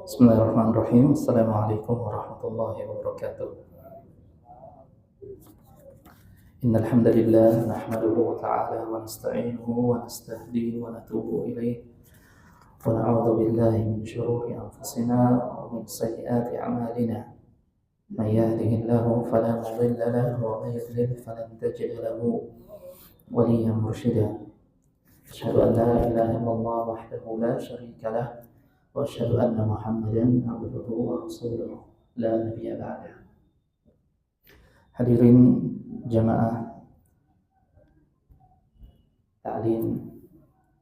Bismillahirrahmanirrahim. Assalamualaikum warahmatullahi wabarakatuh. Innal hamdalillah nahmaduhu ta'ala wa nasta'inuhu wa nastahdihi wa natubu ilayh wa na'udzu billahi min shururi anfusina wa min sayyiati a'malina. May yahdihillahu fala mudilla lahu wa may yudlil falan tajid lahu waliyyan mursyida. Asyhadu an la ilaha illallah wahdahu la syarika lah wa asyhadu anna Muhammadan abduhu wa rasuluh la nabiyya ba'dah. Hadirin jamaah ta'lim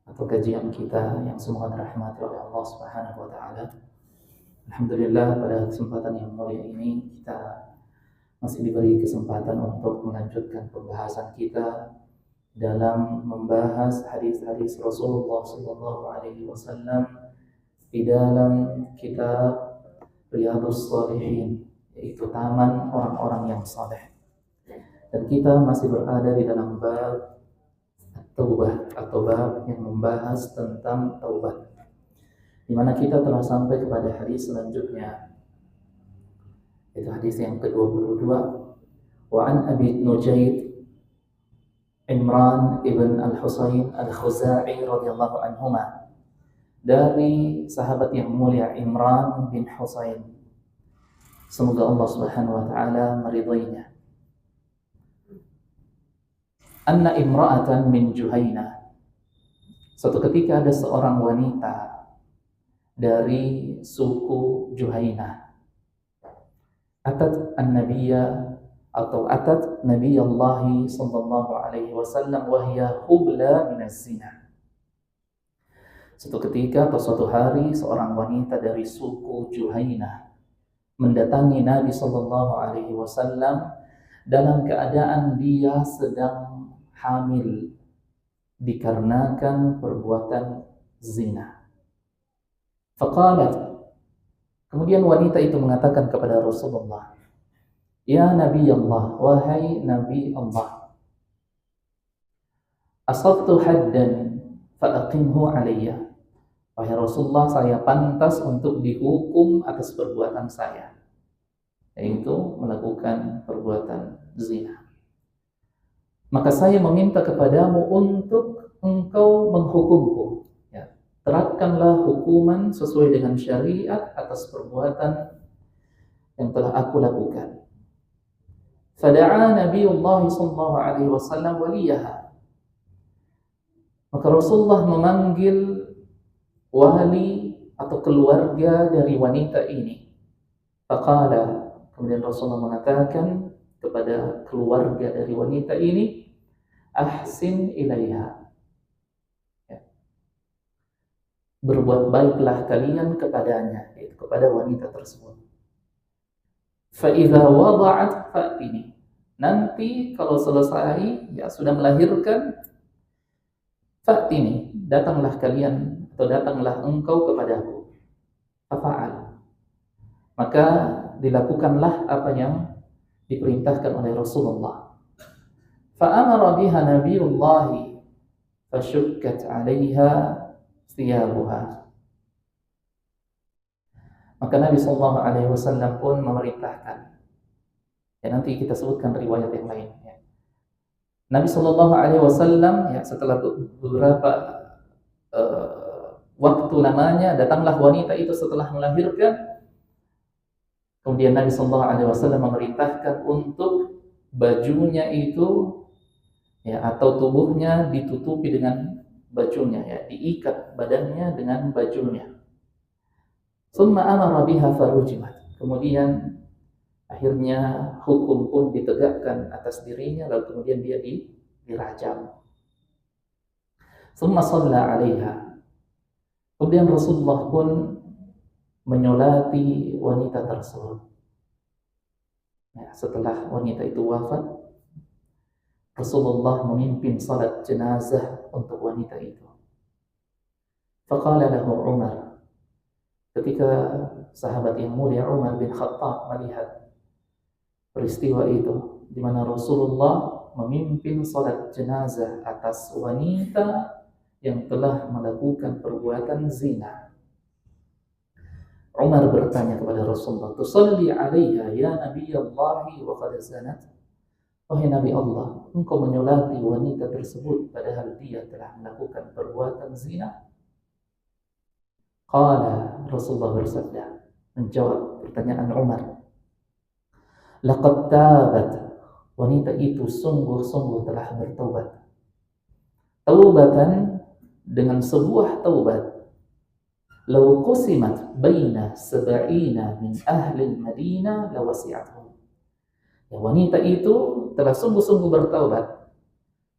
atau kajian kita yang semoga dirahmati oleh Allah Subhanahu wa taala. Alhamdulillah, pada kesempatan yang mulia ini kita masih diberi kesempatan untuk melanjutkan pembahasan kita dalam membahas hadis-hadis Rasulullah sallallahu alaihi wasallam di dalam kitab Riyadhus Shalihin, yaitu taman orang-orang yang saleh. Dan kita masih berada di dalam bab taubah atau bab yang membahas tentang taubat, di mana kita telah sampai kepada hadis selanjutnya, yaitu hadis yang ke-22. Wa an Abi Nujayd Imran ibn al-Husayn al-Khuzai radhiyallahu anhuma, dari sahabat yang mulia Imran bin Husain, semoga Allah Subhanahu wa taala meridainya. Anna imra'atan min Juhaina, suatu ketika ada seorang wanita dari suku Juhaina, atat an-nabiyya atau atat Nabiyallahi sallallahu alaihi wasallam wa hiya hubla min az-zina. Suatu ketika atau suatu hari seorang wanita dari suku Juhaina mendatangi Nabi sallallahu alaihi wasallam dalam keadaan dia sedang hamil dikarenakan perbuatan zina. Faqalat, kemudian wanita itu mengatakan kepada Rasulullah, "Ya Nabi Allah, wahai Nabi Allah, asabtu haddan fa'aqimhu alayya." Wahai Rasulullah, saya pantas untuk dihukum atas perbuatan saya, yaitu melakukan perbuatan zina. Maka saya meminta kepadamu untuk engkau menghukumku. Ya, terapkanlah hukuman sesuai dengan syariat atas perbuatan yang telah aku lakukan. Fada'a Nabiullah sallallahu alaihi wasallam waliyaha. Maka Rasulullah memanggil wali atau keluarga dari wanita ini. Faqala, kemudian Rasulullah mengatakan kepada keluarga dari wanita ini, ahsin ilaiha, ya, berbuat baiklah kalian kepadanya, yaitu kepada wanita tersebut. Fa idza wada'at fa'tini, nanti kalau selesai, ya sudah melahirkan, fa'tini, datanglah kalian atau datanglah engkau kepadaku. Fa'al, maka dilakukanlah apa yang diperintahkan oleh Rasulullah. Fa'amara biha Nabiyullahi fashukkat 'alaiha thiyabuha. Maka Nabi sallallahu alaihi wasallam pun memerintahkan. Ya, nanti kita sebutkan riwayat yang lain, ya. Nabi sallallahu alaihi wasallam, ya, setelah beberapa waktu lamanya, datanglah wanita itu setelah melahirkan. Kemudian Nabi sallallahu alaihi wasallam memerintahkan untuk bajunya itu, ya, atau tubuhnya ditutupi dengan bajunya, ya, diikat badannya dengan bajunya. Summa amara biha farujimat, kemudian akhirnya hukum pun ditegakkan atas dirinya, lalu kemudian dia dirajam. Summa shalla 'alaiha, kemudian Rasulullah pun menyolati wanita tersebut. Ya, setelah wanita itu wafat, Rasulullah memimpin salat jenazah untuk wanita itu. Faqala lahu Umar, ketika sahabat yang mulia Umar bin Khattab melihat peristiwa itu, di mana Rasulullah memimpin salat jenazah atas wanita yang telah melakukan perbuatan zina. Umar bertanya kepada Rasulullah, "Tusalli 'alaiha ya Nabi Allah wa qad zanat?" Wahai Nabi Allah, engkau menyolati wanita tersebut padahal dia telah melakukan perbuatan zina? Qala, Rasulullah bersabda, menjawab pertanyaan Umar, laqad tabat, wanita itu sungguh-sungguh telah bertaubat. Taubatan dengan sebuah taubat. Law qusimat baina sab'ina min ahli Madinah lawasi'atuhum. Ya, wanita itu telah sungguh-sungguh bertaubat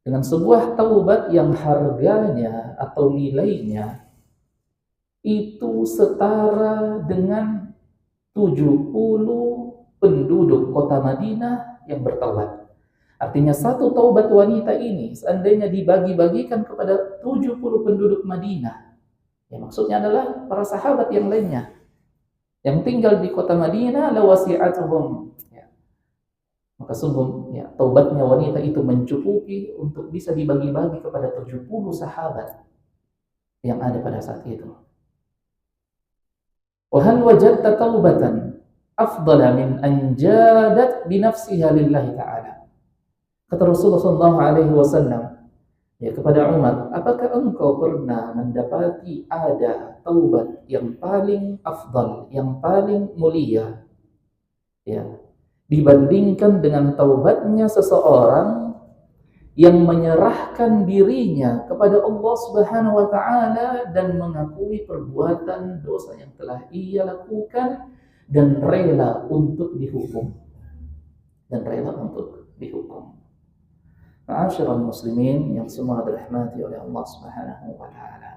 dengan sebuah taubat yang harganya atau nilainya itu setara dengan 70 penduduk kota Madinah yang bertaubat. Artinya satu taubat wanita ini seandainya dibagi-bagikan kepada 70 penduduk Madinah, ya maksudnya adalah para sahabat yang lainnya yang tinggal di kota Madinah, lawasi'atuhum. Ya. Maka sungguh ya, taubatnya wanita itu mencukupi untuk bisa dibagi-bagi kepada 70 sahabat yang ada pada saat itu. Wa hal wajadta taubatan afdala min an jadat bi nafsiha lillahi ta'ala. Kata Rasulullah SAW ya kepada Umar, apakah engkau pernah mendapati ada taubat yang paling afdal, yang paling mulia ya dibandingkan dengan taubatnya seseorang yang menyerahkan dirinya kepada Allah Subhanahu wa taala dan mengakui perbuatan dosa yang telah ia lakukan dan rela untuk dihukum. Ma'asyiral muslimin yang semua dirahmati oleh Allah Subhanahu wa taala.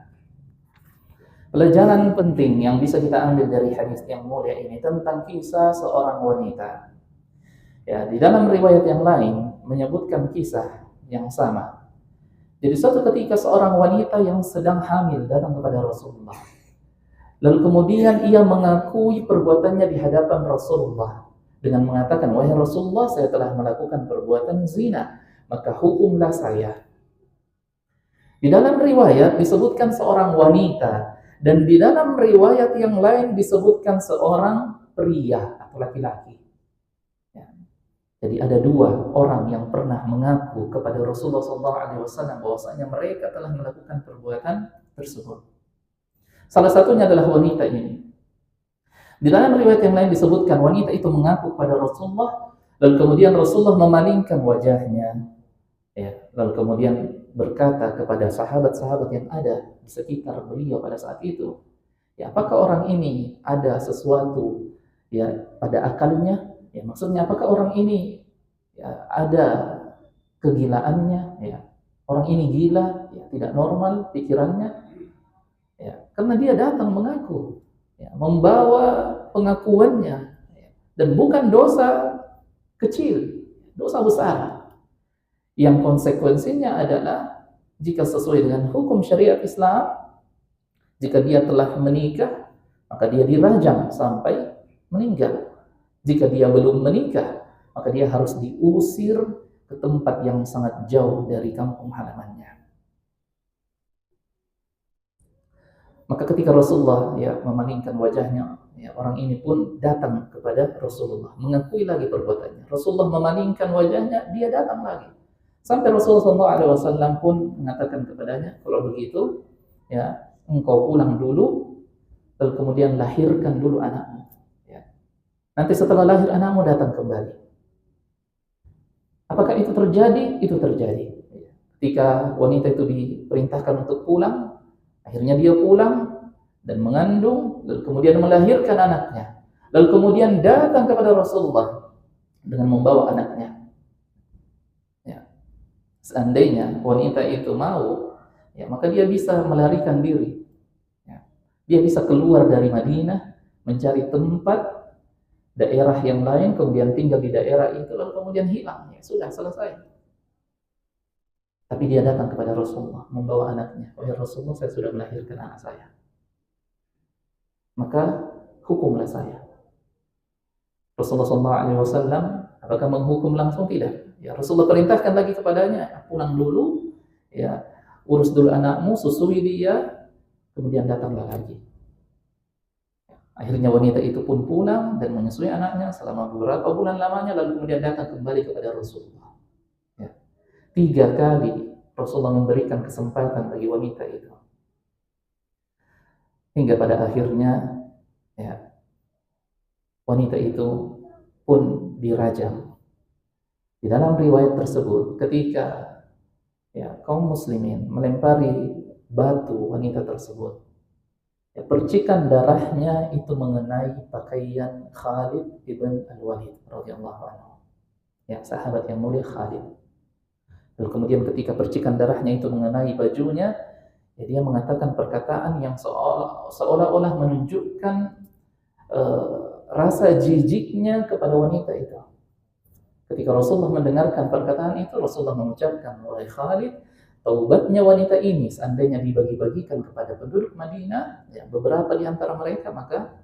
Pelajaran penting yang bisa kita ambil dari hadis yang mulia ini tentang kisah seorang wanita. Ya, di dalam riwayat yang lain menyebutkan kisah yang sama. Jadi suatu ketika seorang wanita yang sedang hamil datang kepada Rasulullah. Lalu kemudian ia mengakui perbuatannya di hadapan Rasulullah dengan mengatakan, "Wahai Rasulullah, saya telah melakukan perbuatan zina, maka hukumlah saya." Di dalam riwayat disebutkan seorang wanita dan di dalam riwayat yang lain disebutkan seorang pria atau laki-laki. Jadi ada dua orang yang pernah mengaku kepada Rasulullah SAW bahwasanya mereka telah melakukan perbuatan tersebut. Salah satunya adalah wanita ini. Di dalam riwayat yang lain disebutkan wanita itu mengaku kepada Rasulullah, lalu kemudian Rasulullah memalingkan wajahnya, ya, lalu kemudian berkata kepada sahabat-sahabat yang ada di sekitar beliau pada saat itu, ya, apakah orang ini ada sesuatu ya pada akalnya? Ya, maksudnya apakah orang ini ya, ada kegilaannya? Ya, orang ini gila, ya, tidak normal pikirannya. Ya, karena dia datang mengaku, ya, membawa pengakuannya, ya, dan bukan dosa kecil, dosa besar. Yang konsekuensinya adalah jika sesuai dengan hukum syariat Islam, jika dia telah menikah, maka dia dirajam sampai meninggal. Jika dia belum menikah, maka dia harus diusir ke tempat yang sangat jauh dari kampung halamannya. Maka ketika Rasulullah ya memalingkan wajahnya, ya, orang ini pun datang kepada Rasulullah, mengakui lagi perbuatannya. Rasulullah memalingkan wajahnya, dia datang lagi. Sampai Rasulullah SAW pun mengatakan kepadanya, kalau begitu, ya engkau pulang dulu, lalu kemudian lahirkan dulu anakmu. Nanti setelah lahir anakmu datang kembali. Apakah itu terjadi? Itu terjadi. Ketika wanita itu diperintahkan untuk pulang, akhirnya dia pulang dan mengandung, lalu kemudian melahirkan anaknya. Lalu kemudian datang kepada Rasulullah dengan membawa anaknya. Ya. Seandainya wanita itu mau, ya, maka dia bisa melarikan diri. Ya. Dia bisa keluar dari Madinah, mencari tempat daerah yang lain, kemudian tinggal di daerah itu, lalu kemudian hilang. Ya sudah, selesai. Tapi dia datang kepada Rasulullah, membawa anaknya. Oh ya Rasulullah, saya sudah melahirkan anak saya. Maka hukumlah saya. Rasulullah SAW apakah menghukum langsung? Tidak. Ya, Rasulullah perintahkan lagi kepadanya, pulang dulu, ya, urus dulu anakmu, susui dia, kemudian datanglah lagi. Akhirnya wanita itu pun pulang dan menyusui anaknya selama beberapa bulan lamanya, lalu kemudian datang kembali kepada Rasulullah. Ya. 3 kali Rasulullah memberikan kesempatan bagi wanita itu. Hingga pada akhirnya, ya, wanita itu pun dirajam. Di dalam riwayat tersebut, ketika kaum muslimin melempari batu wanita tersebut, percikan darahnya itu mengenai pakaian Khalid ibn Al-Walid radhiyallahu anhu. Ya, sahabat yang mulia Khalid. Lalu kemudian ketika percikan darahnya itu mengenai bajunya, dia mengatakan perkataan yang seolah-olah menunjukkan rasa jijiknya kepada wanita itu. Ketika Rasulullah mendengarkan perkataan itu, Rasulullah mengucapkan, wahai Khalid, taubatnya wanita ini seandainya dibagi-bagikan kepada penduduk Madinah, ya, beberapa di antara mereka, maka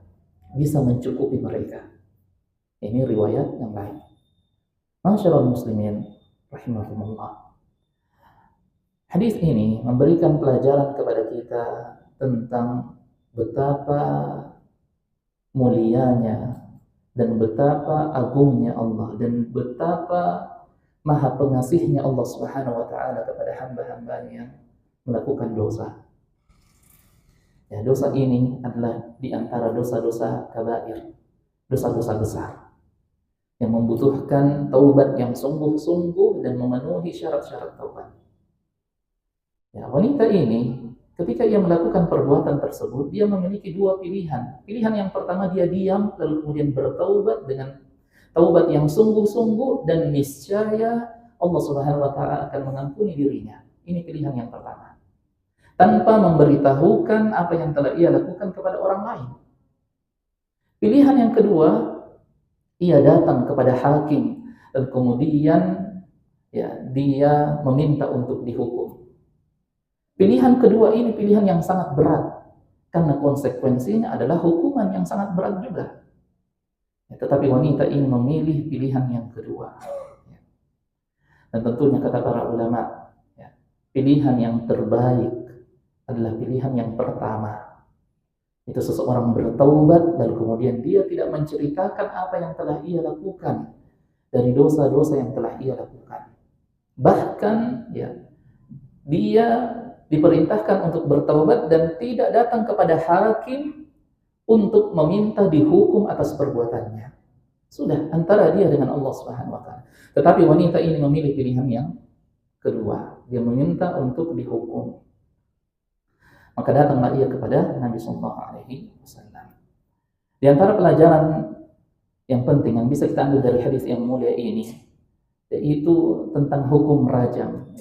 bisa mencukupi mereka. Ini riwayat yang lain. Masyaallah muslimin rahimahumullah. Hadis ini memberikan pelajaran kepada kita tentang betapa mulianya dan betapa agungnya Allah dan betapa maha pengasihnya Allah Subhanahu wa taala kepada hamba-hambanya yang melakukan dosa. Ya, dosa ini adalah di antara dosa-dosa kabair, dosa-dosa besar yang membutuhkan taubat yang sungguh-sungguh dan memenuhi syarat-syarat taubat. Ya, wanita ini ketika ia melakukan perbuatan tersebut, dia memiliki 2 pilihan. Pilihan yang pertama, dia diam lalu kemudian bertaubat dengan taubat yang sungguh-sungguh, dan niscaya Allah Subhanahu wa taala akan mengampuni dirinya. Ini pilihan yang pertama. Tanpa memberitahukan apa yang telah ia lakukan kepada orang lain. Pilihan yang kedua, ia datang kepada hakim dan kemudian dia meminta untuk dihukum. Pilihan kedua ini pilihan yang sangat berat, karena konsekuensinya adalah hukuman yang sangat berat juga. Tetapi wanita ini memilih pilihan yang kedua. Dan tentunya kata para ulama, pilihan yang terbaik adalah pilihan yang pertama. Itu seseorang bertaubat, lalu kemudian dia tidak menceritakan apa yang telah ia lakukan dari dosa-dosa yang telah ia lakukan. Bahkan dia diperintahkan untuk bertaubat dan tidak datang kepada hakim untuk meminta dihukum atas perbuatannya. Sudah antara dia dengan Allah Subhanahu wa taala. Tetapi wanita ini memilih pilihan yang kedua. Dia meminta untuk dihukum. Maka datanglah ia kepada Nabi sallallahu alaihi wasallam. Di antara pelajaran yang penting yang bisa kita ambil dari hadis yang mulia ini, yaitu tentang hukum rajam.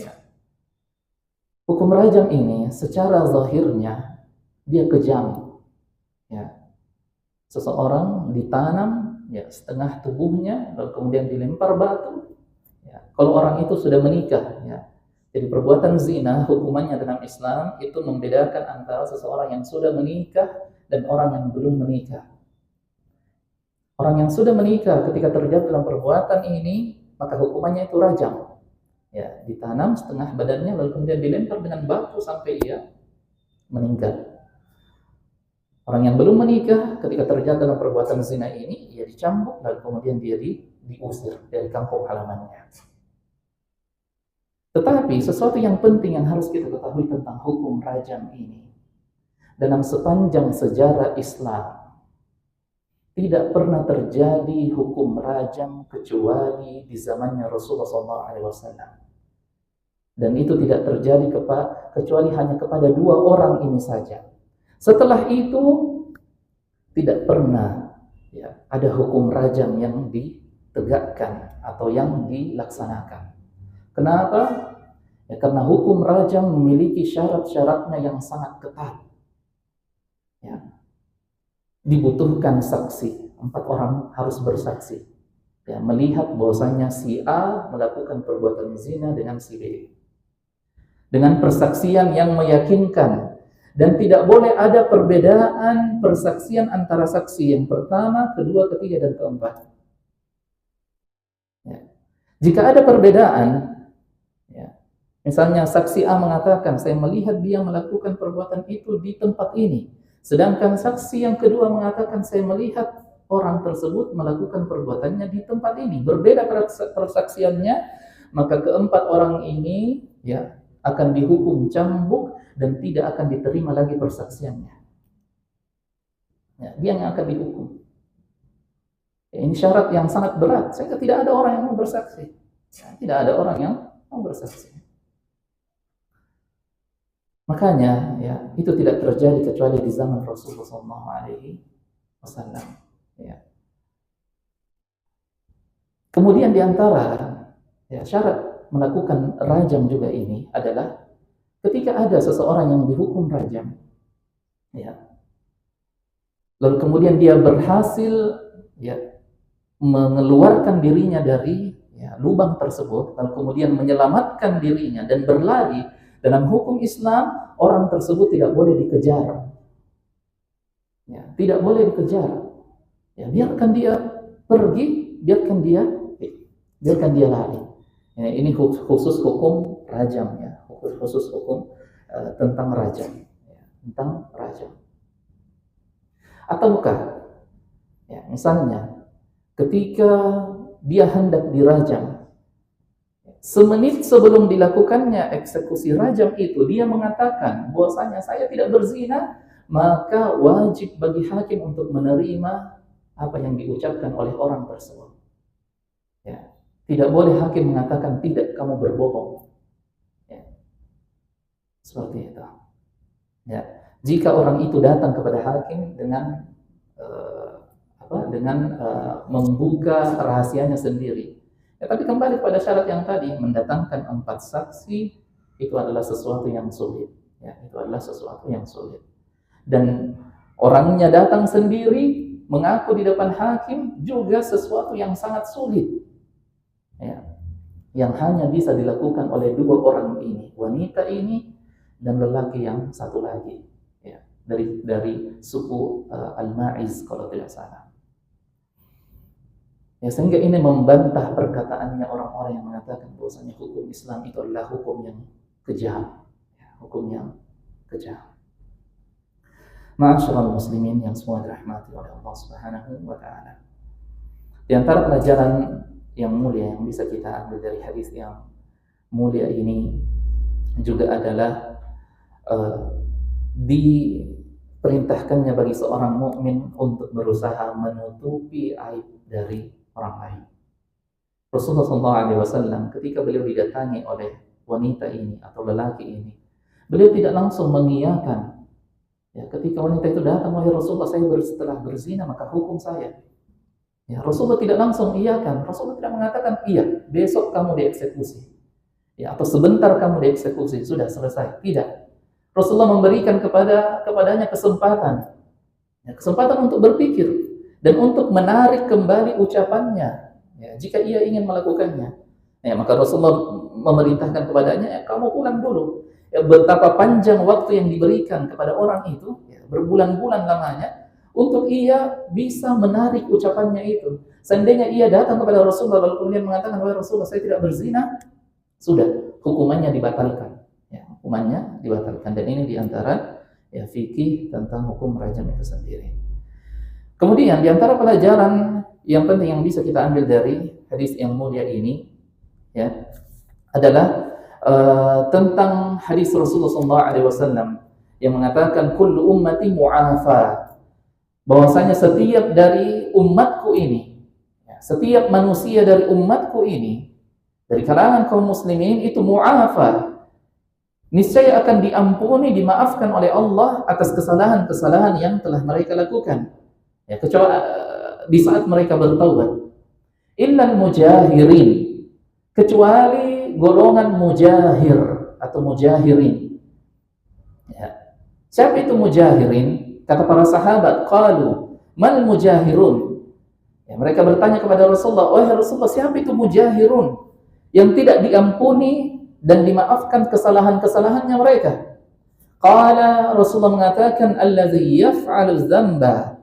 Hukum rajam ini secara zahirnya dia kejam. Seseorang ditanam setengah tubuhnya lalu kemudian dilempar batu. Kalau orang itu sudah menikah, jadi perbuatan zina hukumannya dalam Islam itu membedakan antara seseorang yang sudah menikah dan orang yang belum menikah. Orang yang sudah menikah ketika terjadi dalam perbuatan ini, maka hukumannya itu rajam. Ditanam setengah badannya lalu kemudian dilempar dengan batu sampai ia meninggal. Orang yang belum menikah ketika terjadi dalam perbuatan zina ini, ia dicambuk lalu kemudian dia diusir dari kampung halamannya. Tetapi sesuatu yang penting yang harus kita ketahui tentang hukum rajam ini, dalam sepanjang sejarah Islam tidak pernah terjadi hukum rajam kecuali di zamannya Rasulullah SAW. Dan itu tidak terjadi kecuali hanya kepada 2 orang ini saja. Setelah itu tidak pernah ada hukum rajam yang ditegakkan atau yang dilaksanakan. Kenapa? Karena hukum rajam memiliki syarat-syaratnya yang sangat ketat. dibutuhkan saksi. 4 orang harus bersaksi. Ya, melihat bahwasanya si A melakukan perbuatan zina dengan si B. Dengan persaksian yang meyakinkan. Dan tidak boleh ada perbedaan persaksian antara saksi yang pertama, kedua, ketiga, dan keempat. Ya. Jika ada perbedaan, ya, misalnya saksi A mengatakan, saya melihat dia melakukan perbuatan itu di tempat ini. Sedangkan saksi yang kedua mengatakan, saya melihat orang tersebut melakukan perbuatannya di tempat ini. Berbeda persaksiannya, maka keempat orang ini ya akan dihukum cambuk dan tidak akan diterima lagi persaksiannya. Ya, dia yang akan dihukum. Ya, ini syarat yang sangat berat, sehingga tidak ada orang yang mau bersaksi. Ya, tidak ada orang yang mau bersaksi. Makanya ya itu tidak terjadi kecuali di zaman Rasulullah SAW. Ya. Kemudian di antara ya, syarat melakukan rajam juga ini adalah ketika ada seseorang yang dihukum rajam, ya, lalu kemudian dia berhasil ya mengeluarkan dirinya dari ya, lubang tersebut, lalu kemudian menyelamatkan dirinya dan berlari. Dalam hukum Islam, orang tersebut tidak boleh dikejar. Ya, tidak boleh dikejar. Ya, biarkan dia pergi, biarkan dia lari. Ya, ini khusus hukum rajam, ya, khusus hukum tentang rajam, ya, tentang rajam. Ataukah, ya, misalnya, ketika dia hendak dirajam, semenit sebelum dilakukannya eksekusi rajam itu, dia mengatakan bahwasanya saya tidak berzina, maka wajib bagi hakim untuk menerima apa yang diucapkan oleh orang tersebut. Ya. Tidak boleh hakim mengatakan tidak, kamu berbohong. Ya. Seperti itu. Ya. Jika orang itu datang kepada hakim dengan membuka rahasianya sendiri. Ya, tapi kembali pada syarat yang tadi, mendatangkan 4 saksi itu adalah sesuatu yang sulit. Ya, itu adalah sesuatu yang sulit. Dan orangnya datang sendiri, mengaku di depan hakim juga sesuatu yang sangat sulit. Ya, yang hanya bisa dilakukan oleh 2 orang ini, wanita ini dan lelaki yang satu lagi. Ya, dari suku Al-Ma'iz kalau tidak salah. Ya, sehingga ini membantah perkataannya orang-orang yang mengatakan bahwasanya hukum Islam itu adalah hukum yang kejam, ya, hukum yang kejam. Ma'asyiral muslimin yang semua dirahmati oleh Allah Subhanahu wa taala. Di antara pelajaran yang mulia yang bisa kita ambil dari hadis yang mulia ini juga adalah diperintahkannya bagi seorang mukmin untuk berusaha menutupi aib dari orang lain. Rasulullah SAW ketika beliau didatangi oleh wanita ini atau lelaki ini, beliau tidak langsung mengiyakan. Ya, ketika wanita itu datang, wahai Rasulullah, saya setelah berzina maka hukum saya. Ya, Rasulullah tidak langsung iyakan. Rasulullah tidak mengatakan iya, besok kamu dieksekusi. Ya, atau sebentar kamu dieksekusi, sudah selesai. Tidak. Rasulullah memberikan kepadanya kesempatan. Ya, kesempatan untuk berpikir dan untuk menarik kembali ucapannya, ya, jika ia ingin melakukannya. Ya, maka Rasulullah memerintahkan kepadanya, ya, kamu pulang dulu. Ya, betapa panjang waktu yang diberikan kepada orang itu, ya, berbulan-bulan lamanya, untuk ia bisa menarik ucapannya itu. Seandainya ia datang kepada Rasulullah lalu kemudian mengatakan, wahai Rasulullah, saya tidak berzina, sudah, hukumannya dibatalkan. Ya, hukumannya dibatalkan. Dan ini diantara ya, fikih tentang hukum rajam itu sendiri. Kemudian di antara pelajaran yang penting yang bisa kita ambil dari hadis yang mulia ini, ya, adalah tentang hadis Rasulullah SAW yang mengatakan kullu ummati mu'afa, bahwasanya setiap dari umatku ini, ya, setiap manusia dari umatku ini, dari kalangan kaum muslimin itu mu'afa, niscaya akan diampuni, dimaafkan oleh Allah atas kesalahan-kesalahan yang telah mereka lakukan. Ya, kecuali di saat mereka bertaubat. Illal mujahirin, kecuali golongan mujahir atau mujahirin. Ya. Siapa itu mujahirin? Kata para sahabat, qalu "Mal mujahirun?" Ya, mereka bertanya kepada Rasulullah, "Wahai Rasulullah, siapa itu mujahirun yang tidak diampuni dan dimaafkan kesalahan-kesalahannya mereka?" Qala, Rasulullah mengatakan, "Allazi yaf'alu dzamba."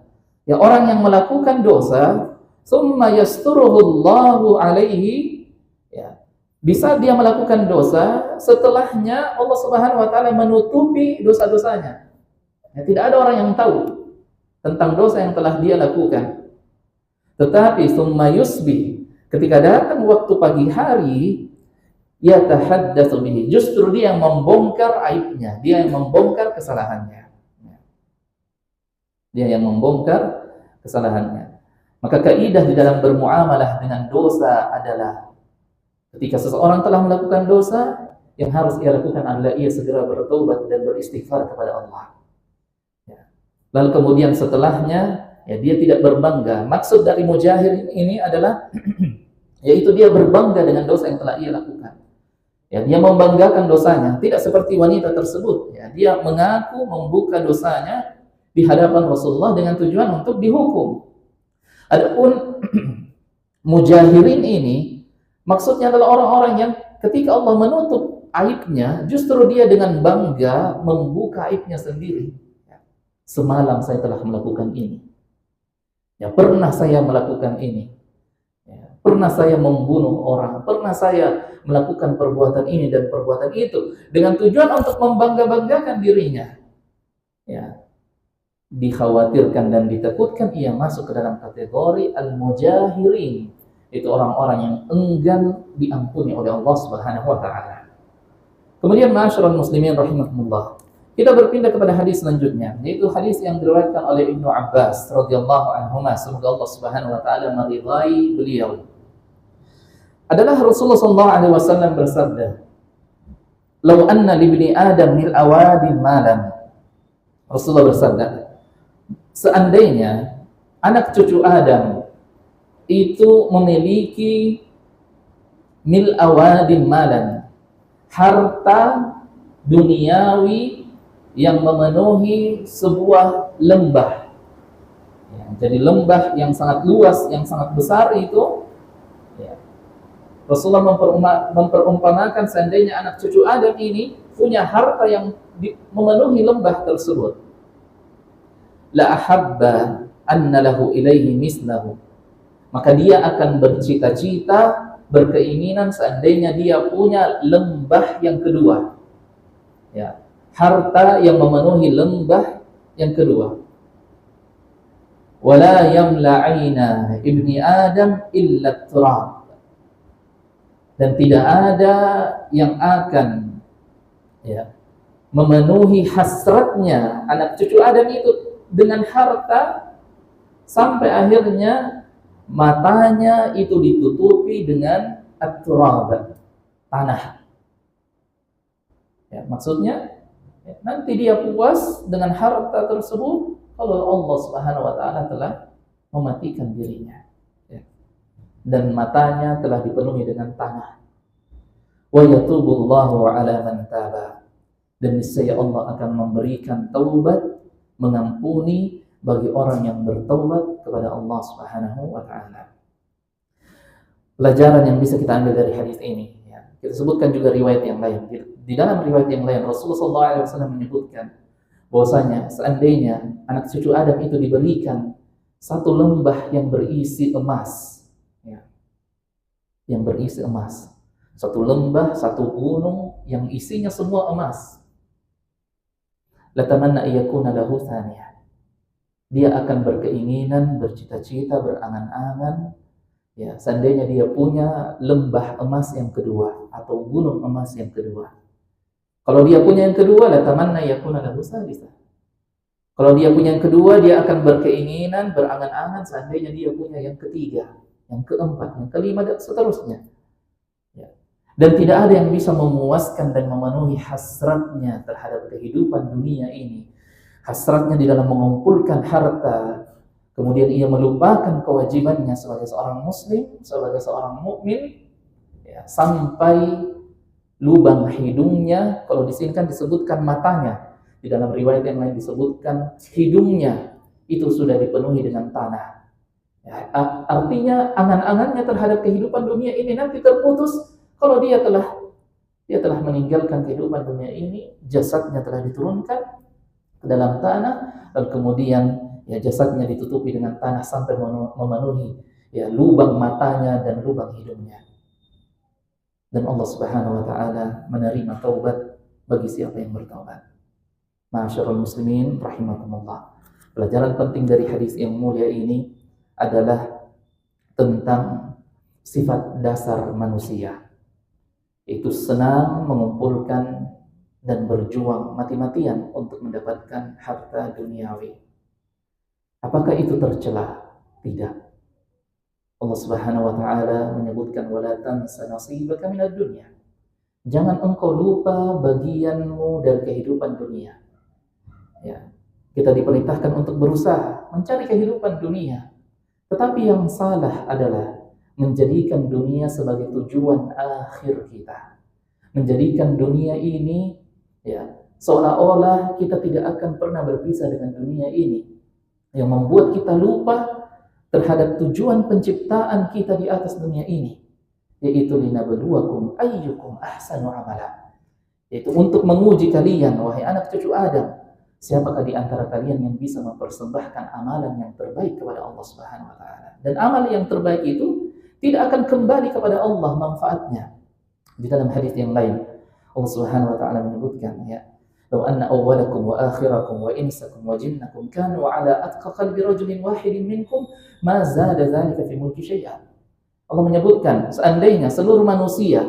Ya, orang yang melakukan dosa, "Tsumma yasturuhu Allahu alaihi." Ya, bisa dia melakukan dosa, setelahnya Allah Subhanahu wa taala menutupi dosa-dosanya. Ya, tidak ada orang yang tahu tentang dosa yang telah dia lakukan. Tetapi tsumma yusbih, ketika datang waktu pagi hari, yatahaddatsu bihi, justru dia yang membongkar aibnya, dia yang membongkar kesalahannya. Dia yang membongkar kesalahannya. Maka kaidah di dalam bermuamalah dengan dosa adalah ketika seseorang telah melakukan dosa, yang harus ia lakukan adalah ia segera bertaubat dan beristighfar kepada Allah. Ya. Lalu kemudian setelahnya, ya, dia tidak berbangga. Maksud dari mujahir ini adalah yaitu dia berbangga dengan dosa yang telah ia lakukan. Ya, dia membanggakan dosanya, tidak seperti wanita tersebut. Ya, dia mengaku membuka dosanya di hadapan Rasulullah dengan tujuan untuk dihukum. Adapun mujahirin ini maksudnya adalah orang-orang yang ketika Allah menutup aibnya, justru dia dengan bangga membuka aibnya sendiri. Ya, semalam saya telah melakukan ini. Ya, pernah saya melakukan ini. Ya, pernah saya membunuh orang, pernah saya melakukan perbuatan ini dan perbuatan itu dengan tujuan untuk membangga-banggakan dirinya. Ya, dikhawatirkan dan ditakutkan ia masuk ke dalam kategori al-mujahirin. Itu orang-orang yang enggan diampuni oleh Allah Subhanahu wa taala. Kemudian ma'asyiral muslimin rahimakumullah, kita berpindah kepada hadis selanjutnya, yaitu hadis yang diriwayatkan oleh Ibnu Abbas radhiyallahu anhuma, semoga Allah Subhanahu wa taala meridai beliau. Adalah Rasulullah sallallahu alaihi wasallam bersabda, "Lau anna libni Adam mil awadi malan." Rasulullah bersabda, seandainya anak cucu Adam itu memiliki mil awadin malan, harta duniawi yang memenuhi sebuah lembah. Ya, jadi lembah yang sangat luas, yang sangat besar itu, ya, Rasulullah memperumpamakan seandainya anak cucu Adam ini punya harta yang memenuhi lembah tersebut. La ahabba anna lahu ilaihi mislahu. Maka dia akan bercita-cita, berkeinginan seandainya dia punya lembah yang kedua. Ya, harta yang memenuhi lembah yang kedua. Wala yamla'ina ibni Adam illa turab. Dan tidak ada yang akan, ya, memenuhi hasratnya anak cucu Adam itu dengan harta sampai akhirnya matanya itu ditutupi dengan at-turab, tanah. Ya, maksudnya ya, nanti dia puas dengan harta tersebut kalau Allah Subhanahu wa taala telah mematikan dirinya. Ya. Dan matanya telah dipenuhi dengan tanah. Wa yatubullahu ala man taba. Dan niscaya Allah akan memberikan taubat, mengampuni bagi orang yang bertaubat kepada Allah Subhanahu wa taala. Pelajaran yang bisa kita ambil dari hadis ini, ya. Kita sebutkan juga riwayat yang lain. Di dalam riwayat yang lain Rasulullah SAW menyebutkan bahwasanya seandainya anak cucu Adam itu diberikan satu lembah yang berisi emas, ya, yang berisi emas, satu lembah, satu gunung yang isinya semua emas, latamanna yakuna lahu thaniyah, dia akan berkeinginan, bercita-cita, berangan-angan, ya, seandainya dia punya lembah emas yang kedua atau gunung emas yang kedua. Kalau dia punya yang kedua, latamanna yakuna lahu thalithah. Kalau dia punya yang kedua, dia akan berkeinginan, berangan-angan seandainya dia punya yang ketiga, yang keempat, yang kelima, dan seterusnya. Ya. Dan tidak ada yang bisa memuaskan dan memenuhi hasratnya terhadap kehidupan dunia ini. Hasratnya di dalam mengumpulkan harta, kemudian ia melupakan kewajibannya sebagai seorang muslim, sebagai seorang mukmin, ya, sampai lubang hidungnya, kalau di sini kan disebutkan matanya, di dalam riwayat yang lain disebutkan hidungnya, itu sudah dipenuhi dengan tanah. Ya, artinya angan-angannya terhadap kehidupan dunia ini nanti terputus kalau dia telah meninggalkan kehidupan dunia ini, jasadnya telah diturunkan ke dalam tanah, lalu kemudian ya jasadnya ditutupi dengan tanah sampai memenuhi ya lubang matanya dan lubang hidungnya. Dan Allah Subhanahu wa taala menerima taubat bagi siapa yang bertaubat. Ma'asyiral muslimin rahimakumullah. Pelajaran penting dari hadis yang mulia ini adalah tentang sifat dasar manusia. Itu senang mengumpulkan dan berjuang mati-matian untuk mendapatkan harta duniawi. Apakah itu tercela? Tidak. Allah Subhanahu wa taala menyebutkan wala tansa nasibaka minad dunya. Jangan engkau lupa bagianmu dari kehidupan dunia. Ya. Kita diperintahkan untuk berusaha mencari kehidupan dunia. Tetapi yang salah adalah menjadikan dunia sebagai tujuan akhir kita. Menjadikan dunia ini ya seolah-olah kita tidak akan pernah berpisah dengan dunia ini. Yang membuat kita lupa terhadap tujuan penciptaan kita di atas dunia ini, yaitu linabluwakum ayyukum ahsanu amala. Yaitu untuk menguji kalian wahai anak cucu Adam, siapakah di antara kalian yang bisa mempersembahkan amalan yang terbaik kepada Allah Subhanahu wa taala. Dan amal yang terbaik itu tidak akan kembali kepada Allah manfaatnya. Di dalam hadis yang lain Allah Subhanahu wa taala menyebutkan ya, "Law anna awwalakum wa akhirakum wa insakum wa jinnakum kanu ala atqa qalbi rajulin wahidin minkum ma zada dzalika fi mulki syai'an." Allah menyebutkan seandainya seluruh manusia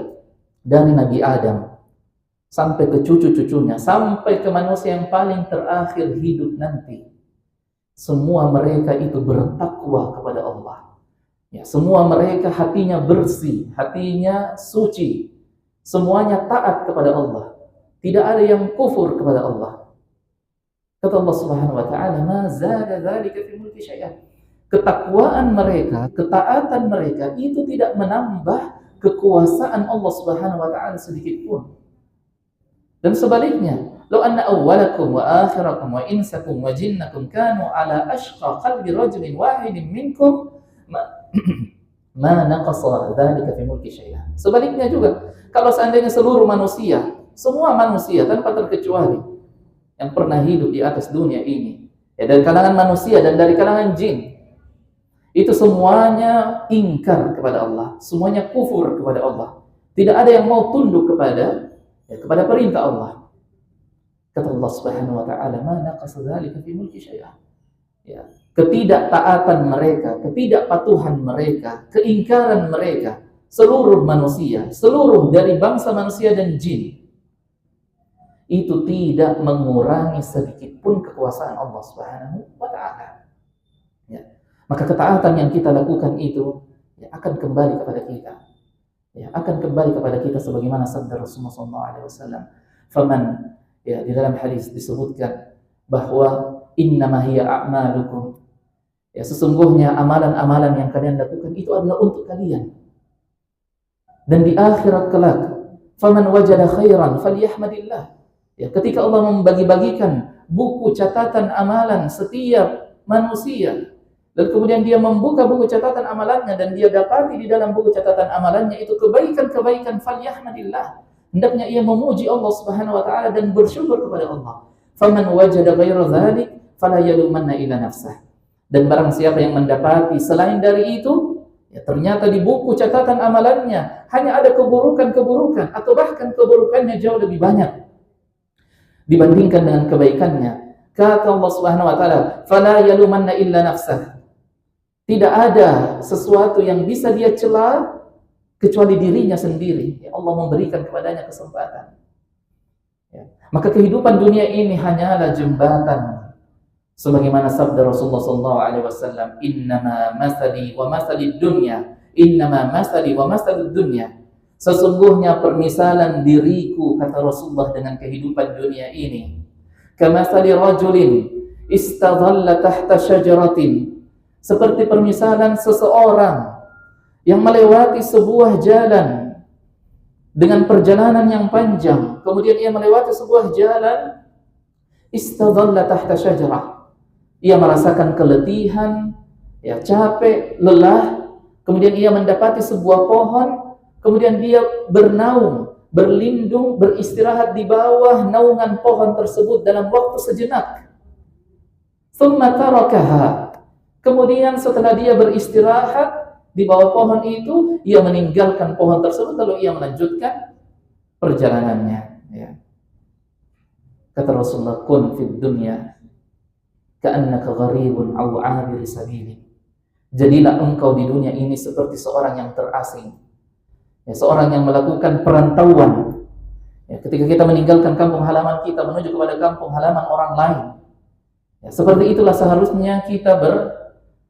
dari Nabi Adam sampai ke cucu-cucunya, sampai ke manusia yang paling terakhir hidup nanti, semua mereka itu bertakwa kepada Allah. Ya, semua mereka hatinya bersih, hatinya suci, semuanya taat kepada Allah. Tidak ada yang kufur kepada Allah. Kata Allah Subhanahu wa taala, "Ma zada dzalika fi mulki syai'an." Ketakwaan mereka, ketaatan mereka itu tidak menambah kekuasaan Allah Subhanahu wa taala sedikit pun. Dan sebaliknya, "Law anna awwalakum wa akhirakum wa insakum wa jinnakum kanu ala ashqa qalbi rajulin wahidin minkum ma naqasa dzalika fi mulki syai'an." Sebaliknya juga, kalau seandainya seluruh manusia, semua manusia tanpa terkecuali yang pernah hidup di atas dunia ini, ya dari kalangan manusia dan dari kalangan jin, itu semuanya ingkar kepada Allah, semuanya kufur kepada Allah. Tidak ada yang mau tunduk kepada perintah Allah. Kata Allah Subhanahu wa taala, "Ma naqasa dzalika fi mulki syai'an." Ya, ketidaktaatan mereka, ketidakpatuhan mereka, keingkaran mereka, seluruh manusia, seluruh dari bangsa manusia dan jin, itu tidak mengurangi sedikit pun kekuasaan Allah Subhanahu wa taala. Ya. Maka ketaatan yang kita lakukan itu ya, akan kembali kepada kita. Ya, akan kembali kepada kita sebagaimana sabda Rasulullah SAW. Faman, ya di dalam hadis disebutkan bahwa innama hiya a'malukum. Ya, sesungguhnya amalan-amalan yang kalian lakukan itu adalah untuk kalian. Dan di akhirat kelak, faman wajada khairan falyahmadillah. Ya, ketika Allah membagi-bagikan buku catatan amalan setiap manusia, dan kemudian dia membuka buku catatan amalannya dan dia dapati di dalam buku catatan amalannya itu kebaikan-kebaikan, falyahmadillah. Hendaknya ia memuji Allah Subhanahu wa taala dan bersyukur kepada Allah. Faman wajada ghaira dzalik fala yalumanna ila nafsah. Dan barang siapa yang mendapati selain dari itu, ya ternyata di buku catatan amalannya hanya ada keburukan-keburukan atau bahkan keburukannya jauh lebih banyak dibandingkan dengan kebaikannya. Kata Allah Subhanahu wa taala, "Fala yalumanna illa nafsah." Tidak ada sesuatu yang bisa dia cela kecuali dirinya sendiri. Ya, Allah memberikan kepadanya kesempatan. Ya. Maka kehidupan dunia ini hanyalah jembatan. Sebagaimana sabda Rasulullah SAW, "Innama masali wa masalid dunya, innama masali wa masalid dunya." Sesungguhnya permisalan diriku, kata Rasulullah, dengan kehidupan dunia ini, kamasali rajulin istadhalla tahta syajaratin, seperti permisalan seseorang yang melewati sebuah jalan dengan perjalanan yang panjang, kemudian ia melewati sebuah jalan, istadhalla tahta syajarah, ia merasakan keletihan, ya capek, lelah, kemudian ia mendapati sebuah pohon, kemudian dia bernaung, berlindung, beristirahat di bawah naungan pohon tersebut dalam waktu sejenak. Tsumma tarakaha. Kemudian setelah dia beristirahat di bawah pohon itu, ia meninggalkan pohon tersebut lalu ia melanjutkan perjalanannya, ya. Kata Rasulullah, kun fid dunya ka'annaka gharibun aw 'abir sabili. Jadilah engkau di dunia ini seperti seorang yang terasing, ya, seorang yang melakukan perantauan. Ya, ketika kita meninggalkan kampung halaman kita menuju kepada kampung halaman orang lain, ya, seperti itulah seharusnya kita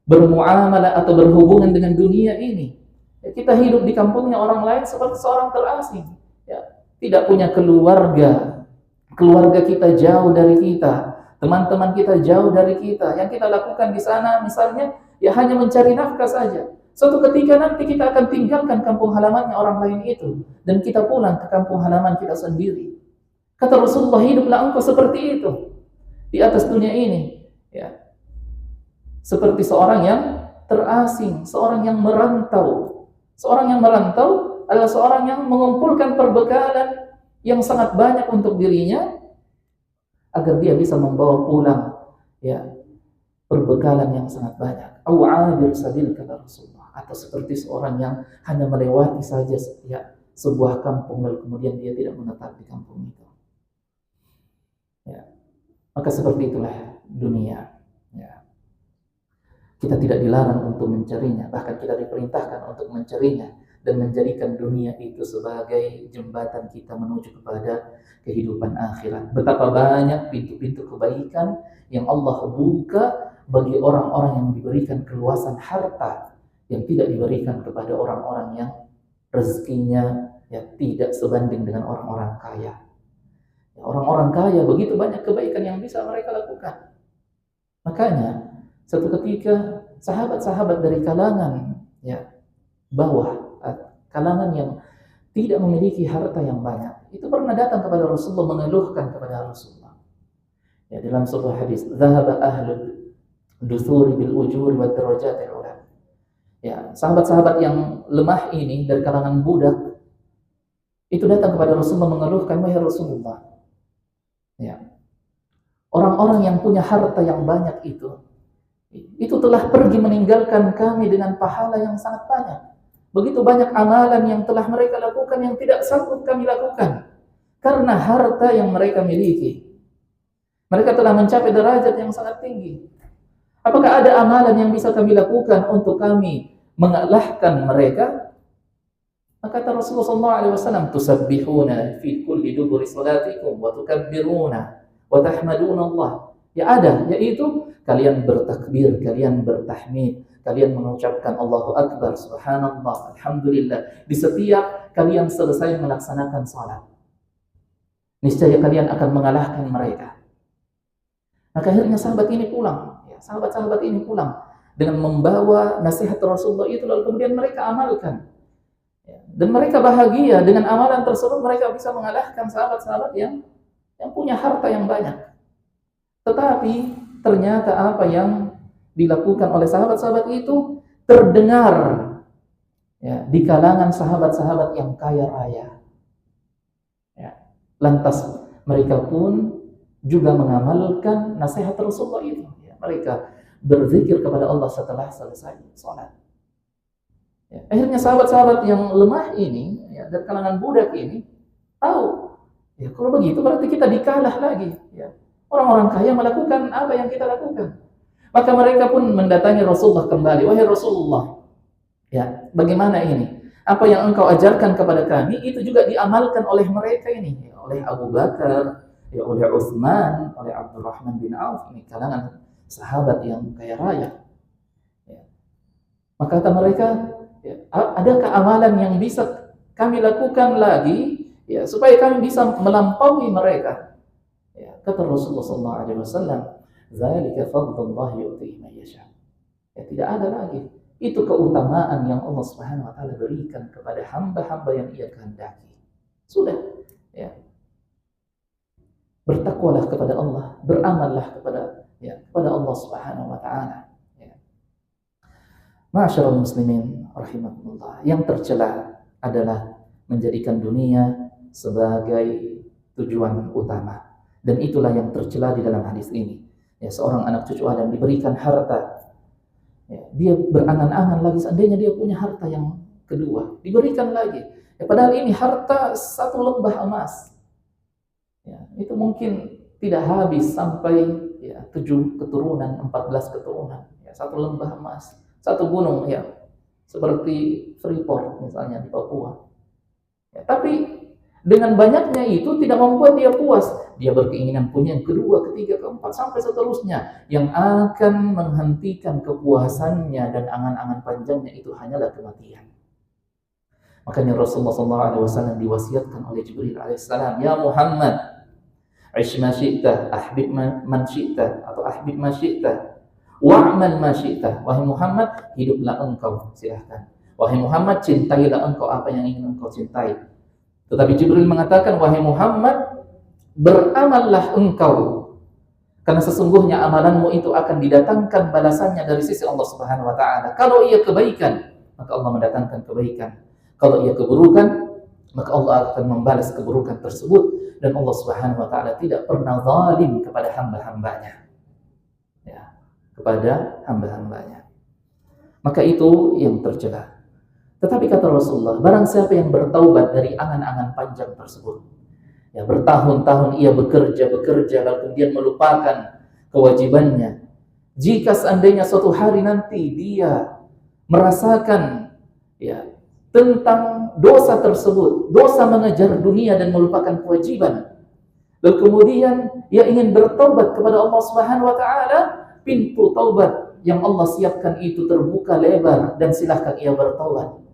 bermuamalah atau berhubungan dengan dunia ini. Ya, kita hidup di kampungnya orang lain seperti seorang terasing, ya, tidak punya keluarga, keluarga kita jauh dari kita, teman-teman kita jauh dari kita. Yang kita lakukan di sana misalnya ya hanya mencari nafkah saja. Suatu ketika nanti kita akan tinggalkan kampung halamannya orang lain itu dan kita pulang ke kampung halaman kita sendiri. Kata Rasulullah, hiduplah engkau seperti itu di atas dunia ini, ya. Seperti seorang yang terasing, seorang yang merantau. Seorang yang merantau adalah seorang yang mengumpulkan perbekalan yang sangat banyak untuk dirinya agar dia bisa membawa pulang, ya, perbekalan yang sangat banyak. Aw 'abir sabil, kata Rasulullah, atau seperti seorang yang hanya melewati saja, ya, sebuah kampung lalu kemudian dia tidak menetap di kampung itu. Ya. Maka seperti itulah dunia, ya. Kita tidak dilarang untuk mencarinya, bahkan kita diperintahkan untuk mencarinya dan menjadikan dunia itu sebagai jembatan kita menuju kepada kehidupan akhirat. Betapa banyak pintu-pintu kebaikan yang Allah buka bagi orang-orang yang diberikan keluasan harta yang tidak diberikan kepada orang-orang yang rezekinya ya tidak sebanding dengan orang-orang kaya. Ya, orang-orang kaya begitu banyak kebaikan yang bisa mereka lakukan. Makanya satu ketika sahabat-sahabat dari kalangan, ya, bawah, kalangan yang tidak memiliki harta yang banyak, itu pernah datang kepada Rasulullah mengeluhkan kepada Rasulullah. Ya, dalam sebuah hadis, "Dzahaba ahlul dusuri bil ujuri wad darajatil ula." Ya, sahabat-sahabat yang lemah ini dari kalangan budak itu datang kepada Rasulullah mengeluhkan, "Wahai Rasulullah, ya, orang-orang yang punya harta yang banyak itu telah pergi meninggalkan kami dengan pahala yang sangat banyak. Begitu banyak amalan yang telah mereka lakukan yang tidak sanggup kami lakukan karena harta yang mereka miliki. Mereka telah mencapai derajat yang sangat tinggi. Apakah ada amalan yang bisa kami lakukan untuk kami mengalahkan mereka?" Maka kata Rasulullah SAW, "Tusabbihuna fi kulli duburi salatikum wa tukabbiruna wa tahmaduna Allah." Ya ada, yaitu kalian bertakbir, kalian bertahmid, kalian mengucapkan Allahu Akbar, Subhanallah, Alhamdulillah di setiap kalian selesai melaksanakan salat. Niscaya kalian akan mengalahkan mereka. Maka akhirnya sahabat ini pulang, ya, sahabat-sahabat ini pulang dengan membawa nasihat Rasulullah itu lalu kemudian mereka amalkan. Ya, dan mereka bahagia dengan amalan tersebut, mereka bisa mengalahkan sahabat-sahabat yang punya harta yang banyak. Tetapi ternyata apa yang dilakukan oleh sahabat-sahabat itu terdengar, ya, di kalangan sahabat-sahabat yang kaya raya. Ya. Lantas mereka pun juga mengamalkan nasihat Rasulullah itu. Ya. Mereka berzikir kepada Allah setelah selesai sholat. Ya. Akhirnya sahabat-sahabat yang lemah ini, ya, dari kalangan budak ini tahu, ya, kalau begitu berarti kita dikalah lagi. Ya. Orang-orang kaya melakukan apa yang kita lakukan. Maka mereka pun mendatangi Rasulullah kembali. "Wahai Rasulullah, ya, bagaimana ini? Apa yang engkau ajarkan kepada kami itu juga diamalkan oleh mereka ini, ya, oleh Abu Bakar, ya, oleh Utsman, oleh Abdurrahman bin Auf, ini kalangan sahabat yang kaya raya." Ya. Maka kata mereka, ya, adakah amalan yang bisa kami lakukan lagi, ya, supaya kami bisa melampaui mereka? Ya, kata Rasulullah SAW, "Dzalika fadlullah yu'tihi man yasha." Ya, tidak ada lagi. Itu keutamaan yang Allah Subhanahu wa taala berikan kepada hamba-hamba yang Ia kehendaki. Sudah, ya. Bertakwalah kepada Allah, beramallah ya, kepada Allah Subhanahu wa taala. Ya. Ma'asyiral muslimin rahimakumullah. Yang tercela adalah menjadikan dunia sebagai tujuan utama. Dan itulah yang tercela di dalam hadis ini. Ya, seorang anak cucu Adam diberikan harta. Ya, dia berangan-angan lagi seandainya dia punya harta yang kedua, diberikan lagi. Ya, padahal ini harta satu lembah emas. Ya, itu mungkin tidak habis sampai ya 7 keturunan, 14 keturunan. Ya, satu lembah emas, satu gunung ya. Seperti Freeport misalnya di Papua. Ya, tapi dengan banyaknya itu tidak membuat dia puas. Dia berkeinginan punya yang kedua, ketiga, keempat, sampai seterusnya. Yang akan menghentikan kepuasannya dan angan-angan panjangnya itu hanyalah kematian. Makanya Rasulullah SAW diwasiatkan oleh Jibril alaihissalam, ya Muhammad, ish ma syi'ta, ahbib man syi'ta, atau ahbib ma syi'ta, wa'mal ma syi'ta. Wahai Muhammad, hiduplah engkau, silahkan. Wahai Muhammad, cintailah engkau apa yang ingin engkau cintai. Tetapi Jibril mengatakan, wahai Muhammad, beramallah engkau, karena sesungguhnya amalanmu itu akan didatangkan balasannya dari sisi Allah Subhanahu wa taala. Kalau ia kebaikan, maka Allah mendatangkan kebaikan. Kalau ia keburukan, maka Allah akan membalas keburukan tersebut. Dan Allah Subhanahu wa taala tidak pernah zalim kepada hamba-hambanya. Ya, kepada hamba-hambanya. Maka itu yang tercela. Tetapi kata Rasulullah, barang siapa yang bertaubat dari angan-angan panjang tersebut, ya, bertahun-tahun ia bekerja, lalu kemudian melupakan kewajibannya. Jika seandainya suatu hari nanti dia merasakan ya tentang dosa tersebut, dosa mengejar dunia dan melupakan kewajiban, lalu kemudian ia ingin bertaubat kepada Allah Subhanahu wa taala, pintu taubat yang Allah siapkan itu terbuka lebar dan silahkan ia bertaubat.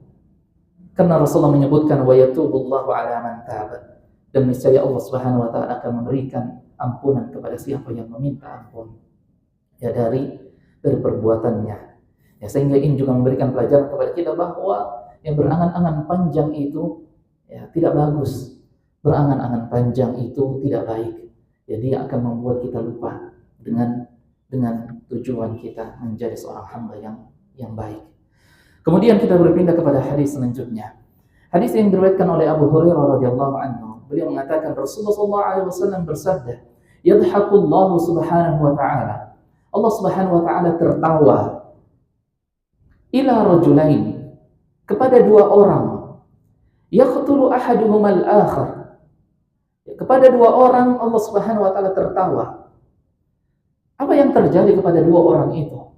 Karena Rasulullah menyebutkan wa yatubullahu ala man taba. Dan niscaya Allah Subhanahu wa taala akan memberikan ampunan kepada siapa yang meminta ampun ya dari perbuatannya. Ya, sehingga ini juga memberikan pelajaran kepada kita bahwa yang berangan-angan panjang itu ya tidak bagus. Berangan-angan panjang itu tidak baik. Ya, dia akan membuat kita lupa dengan tujuan kita menjadi seorang hamba yang baik. Kemudian kita berpindah kepada hadis selanjutnya. Hadis yang diriwayatkan oleh Abu Hurairah radhiyallahu anhu. Beliau mengatakan Rasulullah SAW bersabda, "Yadhhakullahu subhanahu wa ta'ala." Allah Subhanahu wa ta'ala tertawa ila rajulain, kepada dua orang. Yaqtulu ahaduhuma al-akhar. Kepada dua orang Allah Subhanahu wa ta'ala tertawa. Apa yang terjadi kepada dua orang itu?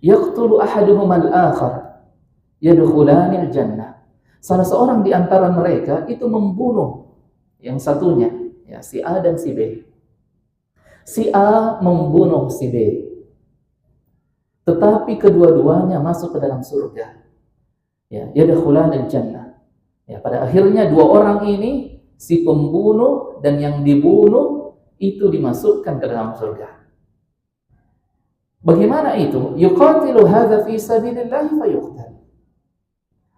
Yaqtulu ahaduhuma al-akhar. Yadkhulanil jannah. Salah seorang di antara mereka itu membunuh yang satunya, ya, si A dan si B. Si A membunuh si B. Tetapi kedua-duanya masuk ke dalam surga. Ya, yadkhulanil jannah. Ya, pada akhirnya dua orang ini, si pembunuh dan yang dibunuh itu dimasukkan ke dalam surga. Bagaimana itu? Yuqatilu hadza fi sabilillah fayuqtal.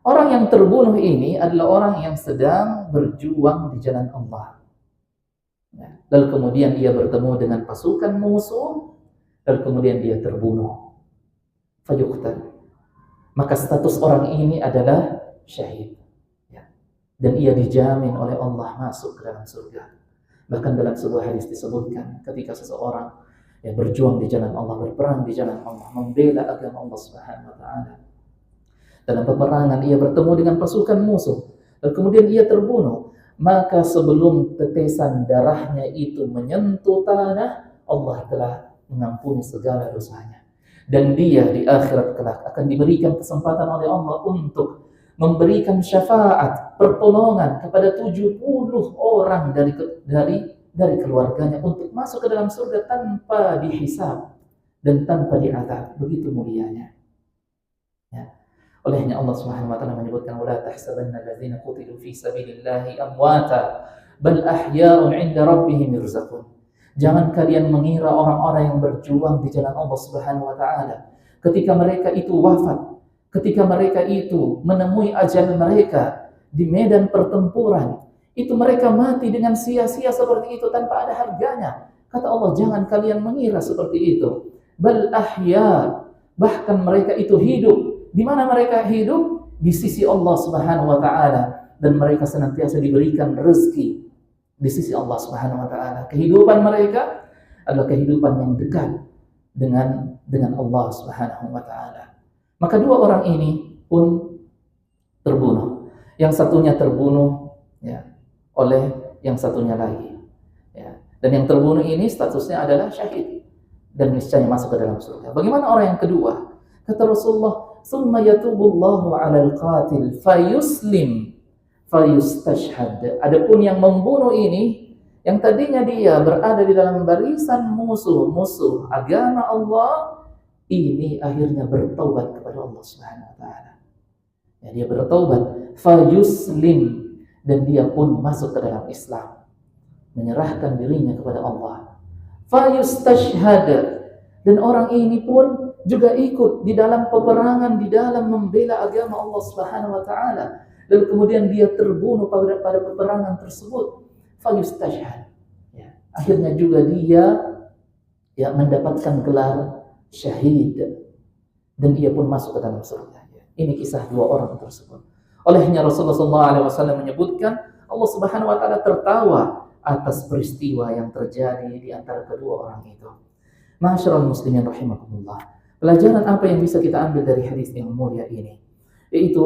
Orang yang terbunuh ini adalah orang yang sedang berjuang di jalan Allah. Ya. Lalu kemudian dia bertemu dengan pasukan musuh, lalu kemudian dia terbunuh. Fayuqtal. Maka status orang ini adalah syahid. Ya. Dan ia dijamin oleh Allah masuk ke dalam surga. Bahkan dalam sebuah hadis disebutkan ketika seseorang yang berjuang di jalan Allah, berperang di jalan Allah, membela agama Allah Subhanahu wa taala. Dalam peperangan ia bertemu dengan pasukan musuh, dan kemudian ia terbunuh. Maka sebelum tetesan darahnya itu menyentuh tanah, Allah telah mengampuni segala dosanya. Dan dia di akhirat kelak akan diberikan kesempatan oleh Allah untuk memberikan syafaat, pertolongan kepada 70 orang dari keluarganya untuk masuk ke dalam surga tanpa dihisab dan tanpa diazab. Begitu mulianya. Ya. Olehnya Allah Subhanahu wa taala menyebutkan wala tahsabanna allazina qutilu fi sabilillahi amwata bal ahya'un 'inda rabbihim yurzaqun. Jangan kalian mengira orang-orang yang berjuang di jalan Allah Subhanahu wa taala ketika mereka itu wafat, ketika mereka itu menemui ajal mereka di medan pertempuran, itu mereka mati dengan sia-sia seperti itu tanpa ada harganya. Kata Allah, jangan kalian mengira seperti itu. Bal ahya, bahkan mereka itu hidup. Di mana mereka hidup? Di sisi Allah Subhanahu wa taala, dan mereka senantiasa diberikan rezeki di sisi Allah Subhanahu wa taala. Kehidupan mereka adalah kehidupan yang dekat dengan Allah Subhanahu wa taala. Maka dua orang ini pun terbunuh. Yang satunya terbunuh ya oleh yang satunya lagi. Ya. Dan yang terbunuh ini statusnya adalah syahid dan niscaya masuk ke dalam surga. Bagaimana orang yang kedua? Kata Rasulullah, "Tsumma yatubullahu 'alal qatil fayuslim fayustashhad." Adapun yang membunuh ini, yang tadinya dia berada di dalam barisan musuh agama Allah, ini akhirnya bertaubat kepada Allah Subhanahu wa taala. Ya, dia bertaubat, fayuslim, dan dia pun masuk ke dalam Islam, menyerahkan dirinya kepada Allah. Fayustashhad, dan orang ini pun juga ikut di dalam peperangan, di dalam membela agama Allah Subhanahu wa taala. Lalu kemudian dia terbunuh pada peperangan tersebut. Fayustashhad. Ya, akhirnya juga dia mendapatkan gelar syahid, dan dia pun masuk ke dalam surga. Ini kisah dua orang tersebut. Olehnya Rasulullah SAW menyebutkan Allah Subhanahu wa taala tertawa atas peristiwa yang terjadi di antara kedua orang itu. Ma'asyiral muslimin rahimakumullah. Pelajaran apa yang bisa kita ambil dari hadis yang mulia ini? Yaitu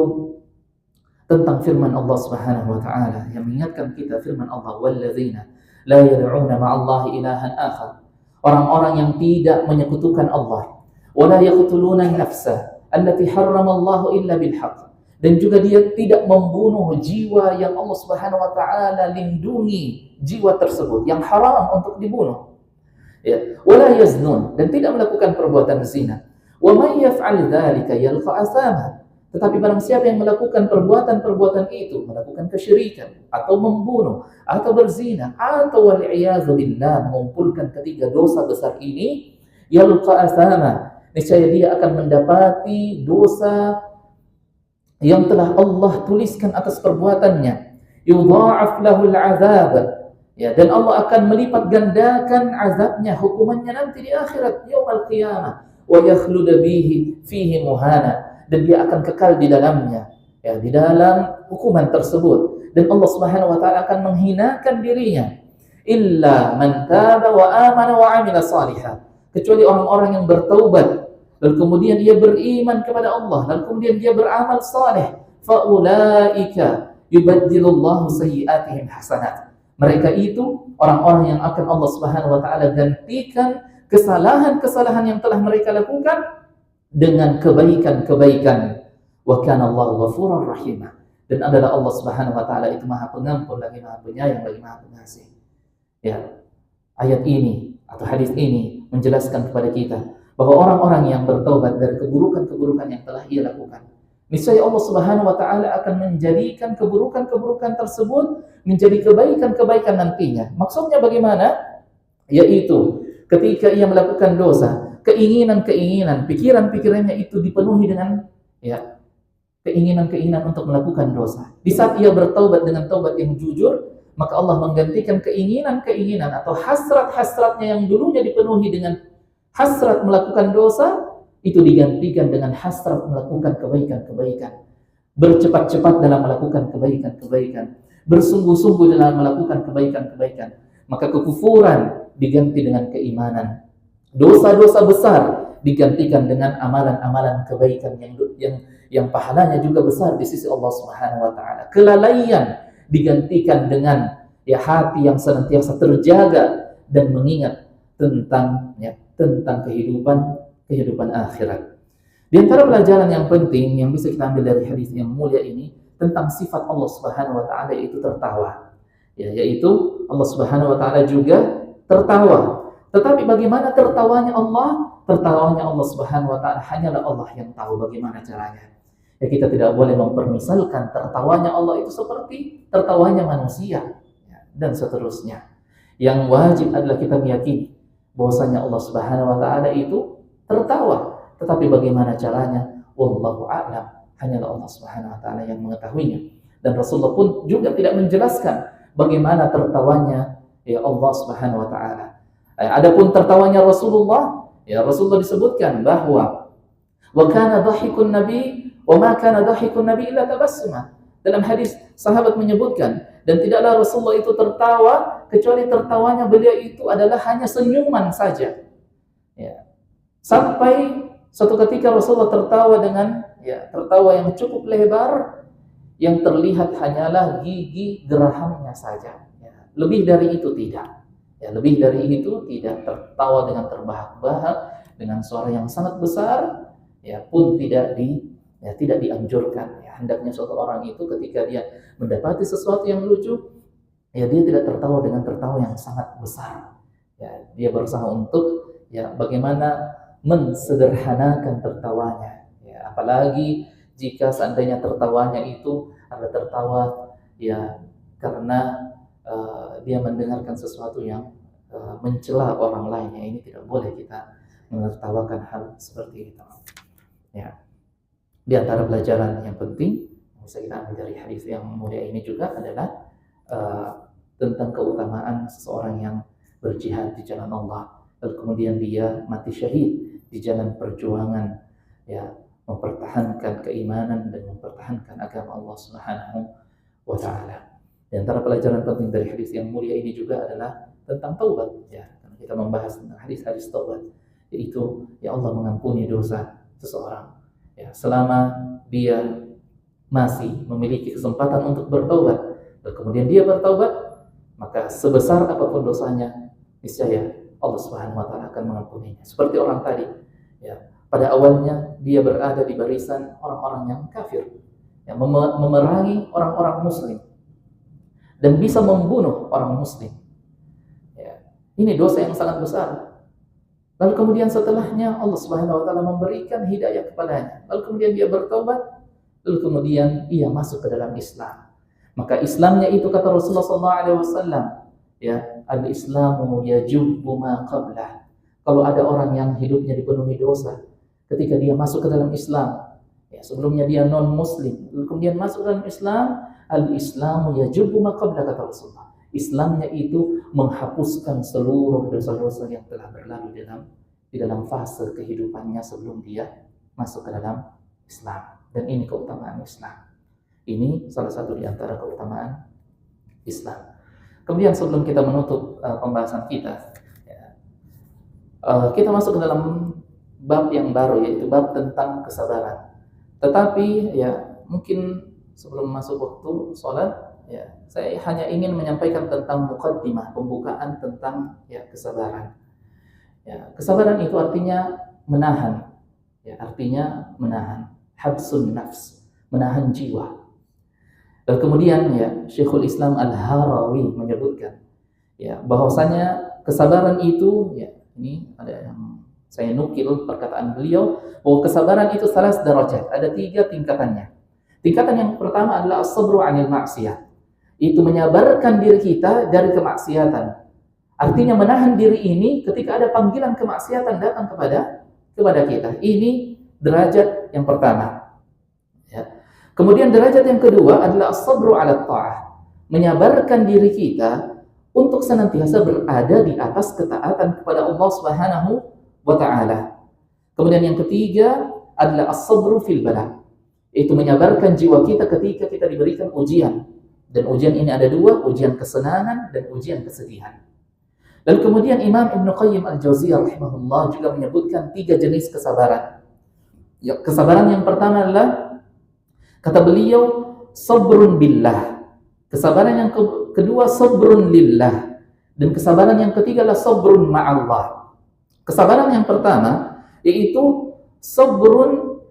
tentang firman Allah Subhanahu wa taala yang mengingatkan kita, firman Allah, "Walladzina la yad'una ma'allahi ilahan akhar." Orang-orang yang tidak menyekutukan Allah. "Wa la yaqtuluna an-nafsa allati harramallahu illa bil haqq." Dan juga dia tidak membunuh jiwa yang Allah Subhanahu wa taala lindungi jiwa tersebut yang haram untuk dibunuh. Ya, wala yaznun, dan tidak melakukan perbuatan zina. Wa may yaf'al dzalika yalqa asama. Tetapi barang siapa yang melakukan perbuatan-perbuatan itu, melakukan kesyirikan atau membunuh atau berzina atau wal iyadzu billah, mengumpulkan ketiga dosa besar ini, yalqa asama, niscaya dia akan mendapati dosa yang telah Allah tuliskan atas perbuatannya. Yudha'af lahul 'adzab. Ya, dan Allah akan melipat gandakan azabnya, hukumannya nanti di akhirat, yaumul qiyamah, wa yakhlud fihi muhana, dan dia akan kekal di dalamnya, ya, di dalam hukuman tersebut, dan Allah Subhanahu wa taala akan menghinakan dirinya. Illa man taba wa amana wa 'amila shalihan, kecuali orang-orang yang bertaubat, lalu kemudian dia beriman kepada Allah, lalu kemudian dia beramal saleh, fa ulaika yubaddilullahu sayyi'atihim hasanat. Mereka itu orang-orang yang akan Allah Subhanahu wa taala gantikan kesalahan-kesalahan yang telah mereka lakukan dengan kebaikan-kebaikan. Wa kana Allahu ghafurur rahim. Dan adalah Allah Subhanahu wa taala itu Maha Pengampun lagi Maha Penyayang lagi Maha Pengasih. Ya. Ayat ini atau hadis ini menjelaskan kepada kita bahwa orang-orang yang bertaubat dari keburukan-keburukan yang telah ia lakukan, niscaya Allah Subhanahu wa taala akan menjadikan keburukan-keburukan tersebut menjadi kebaikan-kebaikan nantinya. Maksudnya bagaimana? Yaitu ketika ia melakukan dosa, keinginan-keinginan, pikiran-pikirannya itu dipenuhi dengan keinginan-keinginan untuk melakukan dosa. Di saat ia bertaubat dengan taubat yang jujur, maka Allah menggantikan keinginan-keinginan atau hasrat-hasratnya yang dulunya dipenuhi dengan hasrat melakukan dosa, itu digantikan dengan hasrat melakukan kebaikan-kebaikan. Bercepat-cepat dalam melakukan kebaikan-kebaikan, bersungguh-sungguh dalam melakukan kebaikan-kebaikan. Maka kekufuran diganti dengan keimanan. Dosa-dosa besar digantikan dengan amalan-amalan kebaikan yang pahalanya juga besar di sisi Allah Subhanahu wa taala. Kelalaian digantikan dengan hati yang senantiasa terjaga dan mengingat tentang kehidupan akhirat. Di antara pelajaran yang penting yang bisa kita ambil dari hadis yang mulia ini tentang sifat Allah Subhanahu wa taala, yaitu tertawa. Yaitu Allah Subhanahu wa taala juga tertawa. Tetapi bagaimana tertawanya Allah? Tertawanya Allah Subhanahu wa taala hanyalah Allah yang tahu bagaimana caranya. Kita tidak boleh mempermisalkan tertawanya Allah itu seperti tertawanya manusia dan seterusnya. Yang wajib adalah kita meyakini bahwasanya Allah Subhanahu wa taala itu tertawa. Tetapi bagaimana caranya? Wallahu a'lam. Hanyalah Allah Subhanahu wa taala yang mengetahuinya. Dan Rasulullah pun juga tidak menjelaskan bagaimana tertawanya Allah Subhanahu wa taala. Adapun tertawanya Rasulullah, ya Rasulullah disebutkan bahwa wa kana dhahikun nabi wa ma kana dhahikun nabi illa tabassuma. Dalam hadis sahabat menyebutkan, dan tidaklah Rasulullah itu tertawa kecuali tertawanya beliau itu adalah hanya senyuman saja. Ya. Sampai suatu ketika Rasulullah tertawa dengan tertawa yang cukup lebar, yang terlihat hanyalah gigi gerahamnya saja. Ya. Lebih dari itu tidak. Ya, lebih dari itu tidak, tertawa dengan terbahak-bahak dengan suara yang sangat besar, ya pun tidak dianjurkan. Ya, hendaknya suatu orang itu ketika dia mendapati sesuatu yang lucu, ya dia tidak tertawa dengan tertawa yang sangat besar. Ya, dia berusaha untuk bagaimana mensederhanakan tertawanya. Ya, apalagi jika seandainya tertawanya itu adalah tertawa karena dia mendengarkan sesuatu yang mencela orang lainnya, ini tidak boleh kita menertawakan hal seperti itu. Ya. Di antara pelajaran yang penting bisa kita ambil dari hadis yang mulia ini juga adalah tentang keutamaan seseorang yang berjihad di jalan Allah, lalu kemudian dia mati syahid di jalan perjuangan, mempertahankan keimanan dan mempertahankan agama Allah Subhanahu wa taala. Di antara pelajaran penting dari hadis yang mulia ini juga adalah tentang taubat, karena kita membahas tentang hadis-hadis taubat, yaitu Allah mengampuni dosa seseorang selama dia masih memiliki kesempatan untuk bertaubat, dan kemudian dia bertaubat, maka sebesar apapun dosanya, niscaya Allah Subhanahu wa taala akan mengampuninya. Seperti orang tadi, pada awalnya dia berada di barisan orang-orang yang kafir, yang memerangi orang-orang muslim dan bisa membunuh orang muslim. Ini dosa yang sangat besar. Lalu kemudian setelahnya Allah Subhanahu wa taala memberikan hidayah kepadanya. Lalu kemudian dia bertobat, lalu kemudian ia masuk ke dalam Islam. Maka Islamnya itu, kata Rasulullah SAW, al-Islamu yajubbu ma qablah. Kalau ada orang yang hidupnya dipenuhi dosa, ketika dia masuk ke dalam Islam, sebelumnya dia non-muslim, lalu kemudian masuk ke dalam Islam, al-Islamu yajubbu ma qablah, kata Rasulullah. Islamnya itu menghapuskan seluruh dosa-dosa yang telah berlalu di dalam fase kehidupannya sebelum dia masuk ke dalam Islam. Dan ini keutamaan Islam. Ini salah satu di antara keutamaan Islam. Kemudian sebelum kita menutup pembahasan kita, kita masuk ke dalam bab yang baru, yaitu bab tentang kesabaran. Tetapi mungkin sebelum masuk waktu sholat, saya hanya ingin menyampaikan tentang muqaddimah, pembukaan tentang kesabaran. Kesabaran itu artinya menahan, artinya menahan, habsun nafs, menahan jiwa. Dan kemudian Syekhul Islam Al-Harawi menyebutkan bahwasanya kesabaran itu, ini ada yang saya nukil perkataan beliau, bahwa kesabaran itu salas darajat, ada 3 tingkatannya. Tingkatan yang pertama adalah as-sabru 'anil ma'siyah. Itu menyabarkan diri kita dari kemaksiatan. Artinya menahan diri ini ketika ada panggilan kemaksiatan datang kepada kita. Ini derajat yang pertama. Kemudian derajat yang kedua adalah as-sabru 'ala ta'ah. Menyabarkan diri kita untuk senantiasa berada di atas ketaatan kepada Allah Subhanahu wa taala. Kemudian yang ketiga adalah as-sabru fil bala. Itu menyabarkan jiwa kita ketika kita diberikan ujian. Dan ujian ini ada 2, ujian kesenangan dan ujian kesedihan. Lalu kemudian Imam Ibn Qayyim Al-Jauziyah rahimahullah juga menyebutkan 3 jenis kesabaran. Kesabaran yang pertama adalah, kata beliau, sabrun billah. Kesabaran yang kedua, sabrun lillah. Dan kesabaran yang ketiga adalah sabrun ma'allah. Kesabaran yang pertama yaitu sabrun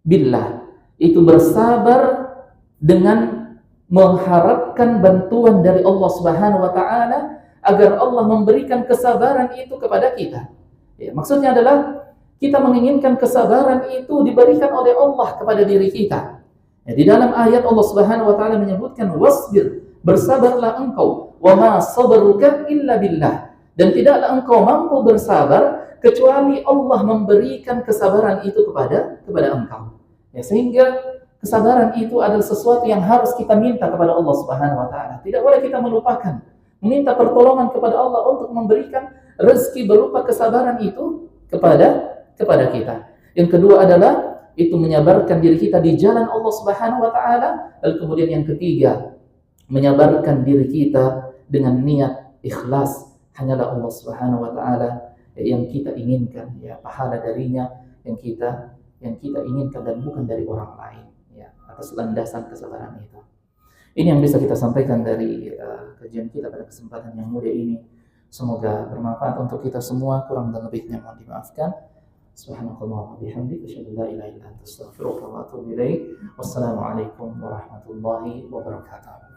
billah. Itu bersabar dengan mengharapkan bantuan dari Allah Subhanahu wa taala agar Allah memberikan kesabaran itu kepada kita. Maksudnya adalah kita menginginkan kesabaran itu diberikan oleh Allah kepada diri kita. Di dalam ayat Allah Subhanahu wa taala menyebutkan wasbir, bersabarlah engkau, wa ma sabruka illa billah. Dan tidaklah engkau mampu bersabar kecuali Allah memberikan kesabaran itu kepada engkau. Sehingga kesabaran itu adalah sesuatu yang harus kita minta kepada Allah Subhanahu wa taala. Tidak boleh kita melupakan meminta pertolongan kepada Allah untuk memberikan rezeki berupa kesabaran itu kepada kita. Yang kedua adalah itu menyabarkan diri kita di jalan Allah Subhanahu wa taala. Lalu kemudian yang ketiga, menyabarkan diri kita dengan niat ikhlas, hanyalah Allah Subhanahu wa taala yang kita inginkan, ya, pahala darinya yang kita inginkan dan bukan dari orang lain, ya, atas landasan kesabaran itu. Ini yang bisa kita sampaikan dari kajian kita pada kesempatan yang mulia ini. Semoga bermanfaat untuk kita semua. Kurang dan lebihnya mohon dimaafkan. Subhanakallah wa bihamdika asyhadu an la ilaha illa anta astaghfiruka wa atubu ilaik. Wassalamualaikum warahmatullahi wabarakatuh.